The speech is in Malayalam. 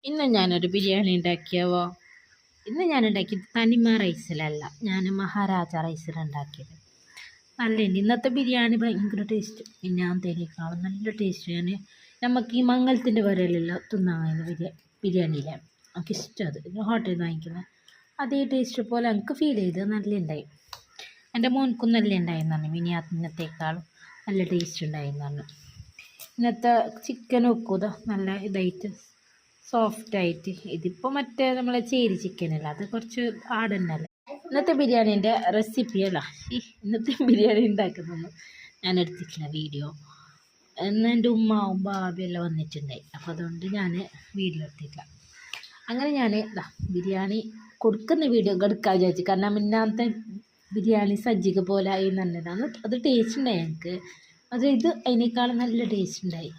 ഇന്ന് ഞാനൊരു ബിരിയാണി ഉണ്ടാക്കിയാവോ. ഇന്ന് ഞാൻ ഉണ്ടാക്കിയത് തനിമ റൈസിലല്ല, ഞാൻ മഹാരാജ റൈസിലുണ്ടാക്കിയത്. നല്ലുണ്ട് ഇന്നത്തെ ബിരിയാണി, ഭയങ്കര ടേസ്റ്റ്. മിന്നാമത്തേനേക്കാളും നല്ല ടേസ്റ്റ്. നമുക്ക് ഈ മംഗലത്തിൻ്റെ വരലെല്ലാം തിന്നാൻ ബിരിയാണിയിലെ എനിക്കിഷ്ടം. അത് ഹോട്ടലിൽ നിന്ന് വാങ്ങിക്കുന്നത് അതേ ടേസ്റ്റ് പോലെ എനിക്ക് ഫീൽ ചെയ്ത് നല്ല ഉണ്ടായി. എൻ്റെ മോൻക്കും നല്ല ഉണ്ടായിരുന്നു. മിനിയാത്തിനത്തേക്കാളും നല്ല ടേസ്റ്റ് ഉണ്ടായിരുന്നു. ഇന്നത്തെ ചിക്കൻ വെക്കുക നല്ല ഇതായിട്ട് സോഫ്റ്റായിട്ട്. ഇതിപ്പോൾ മറ്റേ നമ്മളെ ചേരി ചിക്കനല്ല, അത് കുറച്ച് ആടന്നല്ല. ഇന്നത്തെ ബിരിയാണീൻ്റെ റെസിപ്പിയല്ല, ഇന്നത്തെ ബിരിയാണി ഉണ്ടാക്കുന്നത് ഞാൻ എടുത്തിട്ടില്ല വീഡിയോ. ഇന്ന് എൻ്റെ ഉമ്മാവും ബാബിയെല്ലാം വന്നിട്ടുണ്ടായി, അപ്പോൾ അതുകൊണ്ട് ഞാൻ വീഡിയോ എടുത്തിട്ടില്ല. അങ്ങനെ ഞാൻ ബിരിയാണി കൊടുക്കുന്ന വീഡിയോ എടുക്കാൻ വിചാരിച്ചു. കാരണം മുന്നാമത്തെ ബിരിയാണി സജ്ജിക പോലെ ആയി നല്ലതാണ്. അത് ടേസ്റ്റ് ഉണ്ടായി എനിക്ക്. അത് ഇത് അതിനേക്കാളും നല്ല ടേസ്റ്റ് ഉണ്ടായി.